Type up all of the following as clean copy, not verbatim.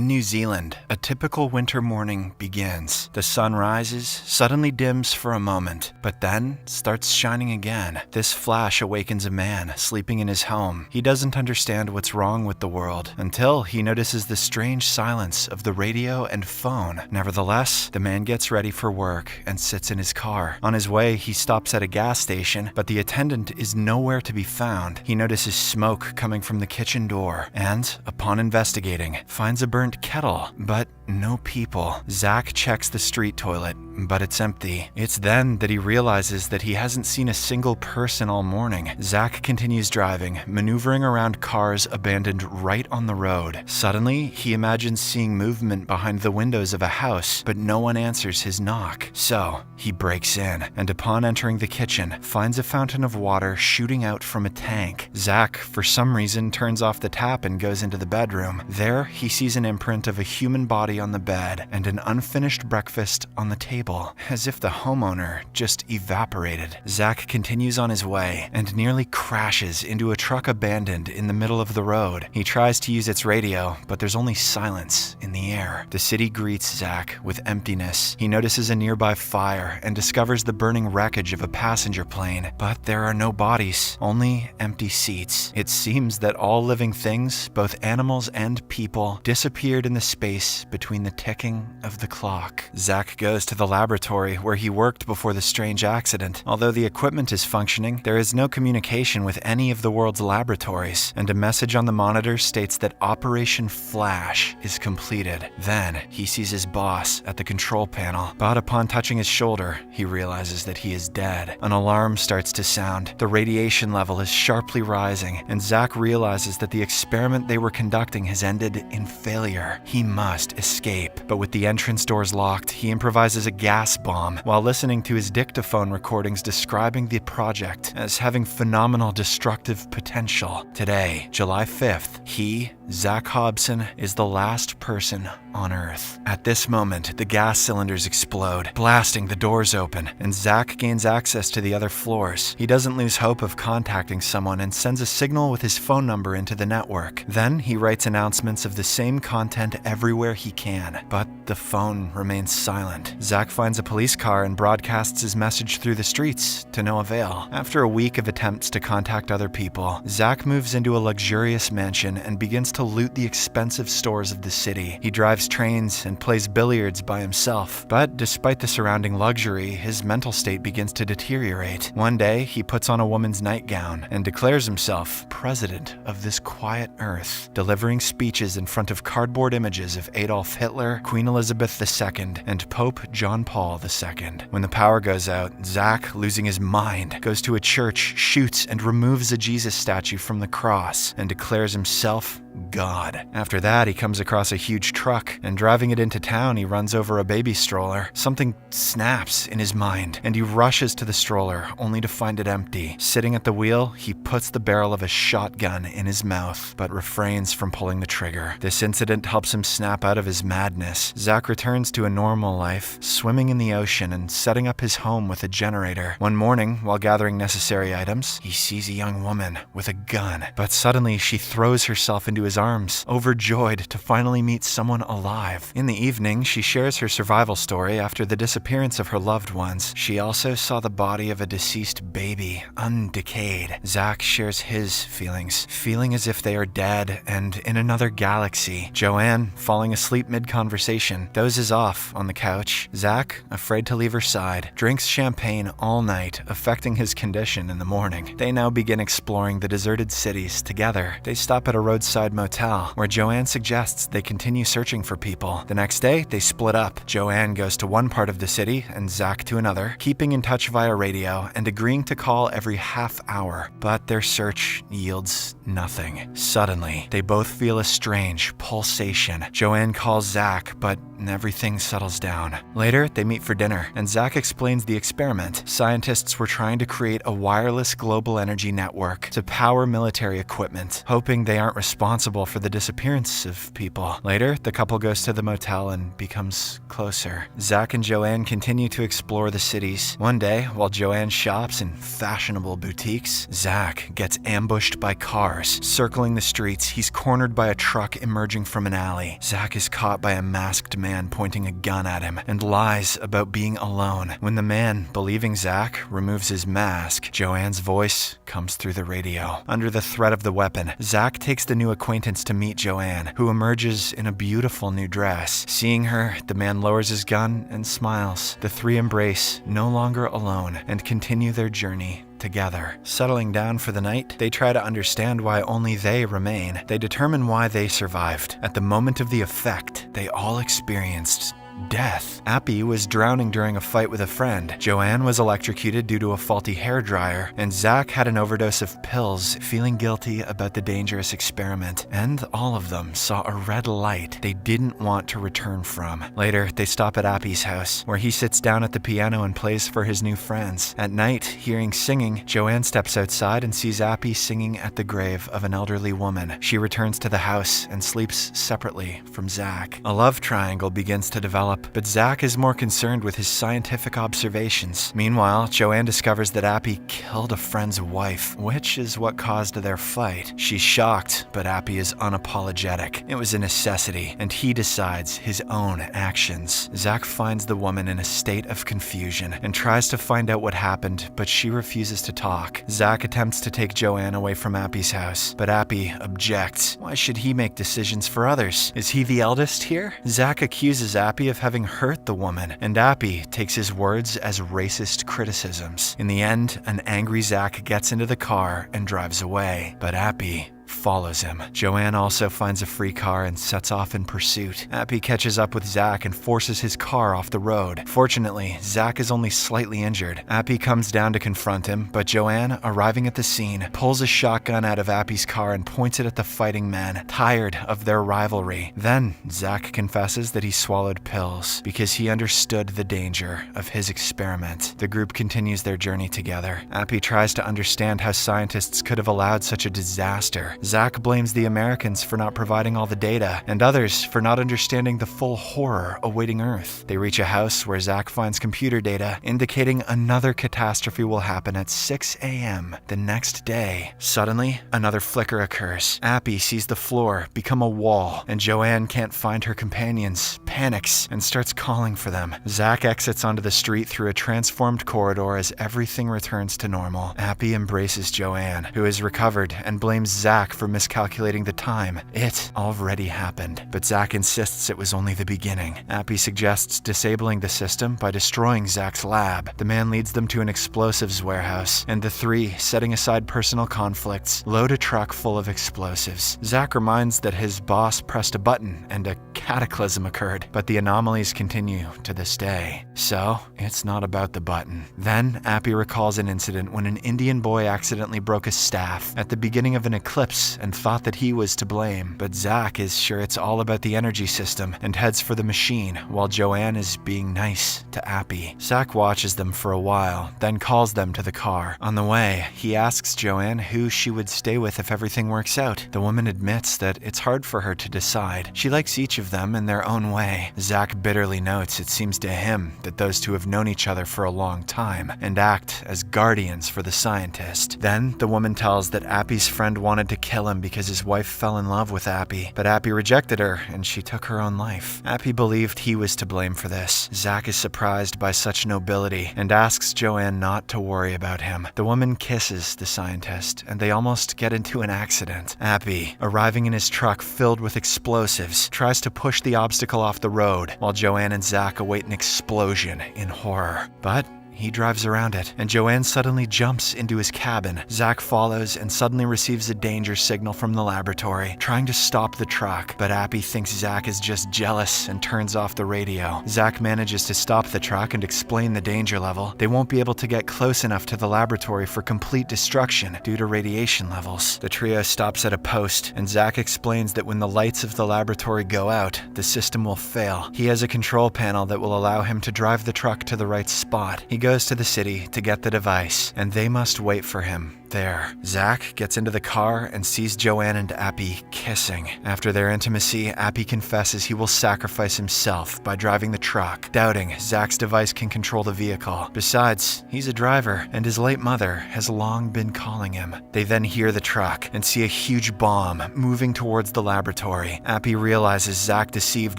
In New Zealand, a typical winter morning begins. The sun rises, suddenly dims for a moment, but then starts shining again. This flash awakens a man sleeping in his home. He doesn't understand what's wrong with the world until he notices the strange silence of the radio and phone. Nevertheless, the man gets ready for work and sits in his car. On his way, he stops at a gas station, but the attendant is nowhere to be found. He notices smoke coming from the kitchen door and, upon investigating, finds a burnt kettle, but no people. Zach checks the street toilet, but it's empty. It's then that he realizes that he hasn't seen a single person all morning. Zach continues driving, maneuvering around cars abandoned right on the road. Suddenly, he imagines seeing movement behind the windows of a house, but no one answers his knock. So, he breaks in, and upon entering the kitchen, finds a fountain of water shooting out from a tank. Zach, for some reason, turns off the tap and goes into the bedroom. There, he sees an imprint of a human body on the bed and an unfinished breakfast on the table, as if the homeowner just evaporated. Zach continues on his way and nearly crashes into a truck abandoned in the middle of the road. He tries to use its radio, but there's only silence in the air. The city greets Zach with emptiness. He notices a nearby fire and discovers the burning wreckage of a passenger plane, but there are no bodies, only empty seats. It seems that all living things, both animals and people, disappeared in the space between the ticking of the clock. Zach goes to the laboratory where he worked before the strange accident. Although the equipment is functioning, there is no communication with any of the world's laboratories, and a message on the monitor states that Operation Flash is completed. Then, he sees his boss at the control panel, but upon touching his shoulder, he realizes that he is dead. An alarm starts to sound. The radiation level is sharply rising, and Zach realizes that the experiment they were conducting has ended in failure. He must escape, but with the entrance doors locked, he improvises a gas bomb while listening to his dictaphone recordings describing the project as having phenomenal destructive potential. Today, July 5th, he, Zach Hobson, is the last person on Earth. At this moment, the gas cylinders explode, blasting the doors open, and Zach gains access to the other floors. He doesn't lose hope of contacting someone and sends a signal with his phone number into the network. Then he writes announcements of the same content everywhere he can, but the phone remains silent. Zach finds a police car and broadcasts his message through the streets, to no avail. After a week of attempts to contact other people, Zach moves into a luxurious mansion and begins to loot the expensive stores of the city. He drives trains and plays billiards by himself, but despite the surrounding luxury, his mental state begins to deteriorate. One day, he puts on a woman's nightgown and declares himself president of this quiet Earth, delivering speeches in front of cardboard images of Adolf Hitler, Queen Elizabeth II, and Pope John Paul II. When the power goes out, Zach, losing his mind, goes to a church, shoots, and removes a Jesus statue from the cross, and declares himself God. After that, he comes across a huge truck, and driving it into town, he runs over a baby stroller. Something snaps in his mind, and he rushes to the stroller, only to find it empty. Sitting at the wheel, he puts the barrel of a shotgun in his mouth, but refrains from pulling the trigger. This incident helps him snap out of his madness. Zach returns to a normal life, swimming in the ocean and setting up his home with a generator. One morning, while gathering necessary items, he sees a young woman with a gun, but suddenly she throws herself into his arms, overjoyed to finally meet someone alive. In the evening, she shares her survival story after the disappearance of her loved ones. She also saw the body of a deceased baby, undecayed. Zach shares his feelings, feeling as if they are dead and in another galaxy. Joanne, falling asleep mid-conversation, dozes off on the couch. Zach, afraid to leave her side, drinks champagne all night, affecting his condition in the morning. They now begin exploring the deserted cities together. They stop at a roadside motel, where Joanne suggests they continue searching for people. The next day, they split up. Joanne goes to one part of the city and Zach to another, keeping in touch via radio and agreeing to call every half hour. But their search yields nothing. Suddenly, they both feel a strange pulsation. Joanne calls Zach, but and everything settles down. Later, they meet for dinner, and Zach explains the experiment. Scientists were trying to create a wireless global energy network to power military equipment, hoping they aren't responsible for the disappearance of people. Later, the couple goes to the motel and becomes closer. Zach and Joanne continue to explore the cities. One day, while Joanne shops in fashionable boutiques, Zach gets ambushed by cars. Circling the streets, he's cornered by a truck emerging from an alley. Zach is caught by a masked man pointing a gun at him and lies about being alone. When the man, believing Zach, removes his mask, Joanne's voice comes through the radio. Under the threat of the weapon, Zach takes the new acquaintance to meet Joanne, who emerges in a beautiful new dress. Seeing her, the man lowers his gun and smiles. The three embrace, no longer alone, and continue their journey together. Settling down for the night, they try to understand why only they remain. They determine why they survived. At the moment of the effect, they all experienced death. Appy was drowning during a fight with a friend. Joanne was electrocuted due to a faulty hairdryer, and Zach had an overdose of pills, feeling guilty about the dangerous experiment. And all of them saw a red light they didn't want to return from. Later, they stop at Appy's house, where he sits down at the piano and plays for his new friends. At night, hearing singing, Joanne steps outside and sees Appy singing at the grave of an elderly woman. She returns to the house and sleeps separately from Zach. A love triangle begins to develop, but Zach is more concerned with his scientific observations. Meanwhile, Joanne discovers that Appy killed a friend's wife, which is what caused their fight. She's shocked, but Appy is unapologetic. It was a necessity, and he decides his own actions. Zach finds the woman in a state of confusion and tries to find out what happened, but she refuses to talk. Zach attempts to take Joanne away from Appy's house, but Appy objects. Why should he make decisions for others? Is he the eldest here? Zach accuses Appy of having hurt the woman, and Appy takes his words as racist criticisms. In the end, an angry Zach gets into the car and drives away, but Appy follows him. Joanne also finds a free car and sets off in pursuit. Appy catches up with Zach and forces his car off the road. Fortunately, Zach is only slightly injured. Appy comes down to confront him, but Joanne, arriving at the scene, pulls a shotgun out of Appy's car and points it at the fighting men, tired of their rivalry. Then, Zach confesses that he swallowed pills because he understood the danger of his experiment. The group continues their journey together. Appy tries to understand how scientists could have allowed such a disaster. Zach blames the Americans for not providing all the data, and others for not understanding the full horror awaiting Earth. They reach a house where Zach finds computer data indicating another catastrophe will happen at 6 a.m. the next day. Suddenly, another flicker occurs. Appy sees the floor become a wall, and Joanne can't find her companions, panics, and starts calling for them. Zach exits onto the street through a transformed corridor as everything returns to normal. Appy embraces Joanne, who is recovered, and blames Zach for miscalculating the time. It already happened, but Zach insists it was only the beginning. Appy suggests disabling the system by destroying Zach's lab. The man leads them to an explosives warehouse, and the three, setting aside personal conflicts, load a truck full of explosives. Zach reminds that his boss pressed a button and a cataclysm occurred, but the anomalies continue to this day. So, it's not about the button. Then, Appy recalls an incident when an Indian boy accidentally broke a staff at the beginning of an eclipse and thought that he was to blame, but Zach is sure it's all about the energy system and heads for the machine, while Joanne is being nice to Appy. Zach watches them for a while, then calls them to the car. On the way, he asks Joanne who she would stay with if everything works out. The woman admits that it's hard for her to decide. She likes each of them in their own way. Zach bitterly notes it seems to him that those two have known each other for a long time and act as guardians for the scientist. Then, the woman tells that Appy's friend wanted to kill him because his wife fell in love with Appy, but Appy rejected her and she took her own life. Appy believed he was to blame for this. Zach is surprised by such nobility and asks Joanne not to worry about him. The woman kisses the scientist and they almost get into an accident. Appy, arriving in his truck filled with explosives, tries to push the obstacle off the road while Joanne and Zach await an explosion in horror. But he drives around it, and Joanne suddenly jumps into his cabin. Zach follows and suddenly receives a danger signal from the laboratory, trying to stop the truck, but Appy thinks Zach is just jealous and turns off the radio. Zach manages to stop the truck and explain the danger level. They won't be able to get close enough to the laboratory for complete destruction due to radiation levels. The trio stops at a post, and Zach explains that when the lights of the laboratory go out, the system will fail. He has a control panel that will allow him to drive the truck to the right spot. He goes to the city to get the device, and they must wait for him there. Zach gets into the car and sees Joanne and Appy kissing. After their intimacy, Appy confesses he will sacrifice himself by driving the truck, doubting Zach's device can control the vehicle. Besides, he's a driver, and his late mother has long been calling him. They then hear the truck and see a huge bomb moving towards the laboratory. Appy realizes Zach deceived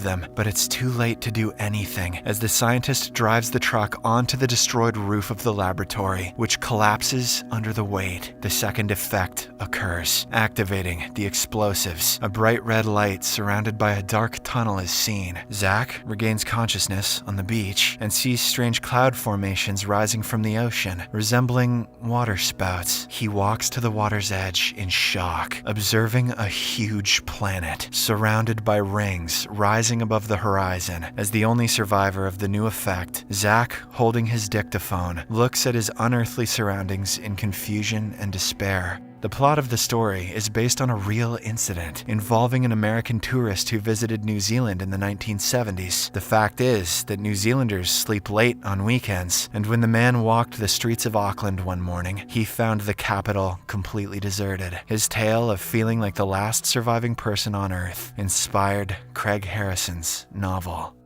them, but it's too late to do anything as the scientist drives the truck onto the destroyed roof of the laboratory, which collapses under the weight. The second effect occurs, activating the explosives. A bright red light surrounded by a dark tunnel is seen. Zach regains consciousness on the beach and sees strange cloud formations rising from the ocean, resembling water spouts. He walks to the water's edge in shock, observing a huge planet surrounded by rings rising above the horizon. As the only survivor of the new effect, Zach, holding his dictaphone, looks at his unearthly surroundings in confusion and despair. The plot of the story is based on a real incident involving an American tourist who visited New Zealand in the 1970s. The fact is that New Zealanders sleep late on weekends, and when the man walked the streets of Auckland one morning, he found the capital completely deserted. His tale of feeling like the last surviving person on Earth inspired Craig Harrison's novel.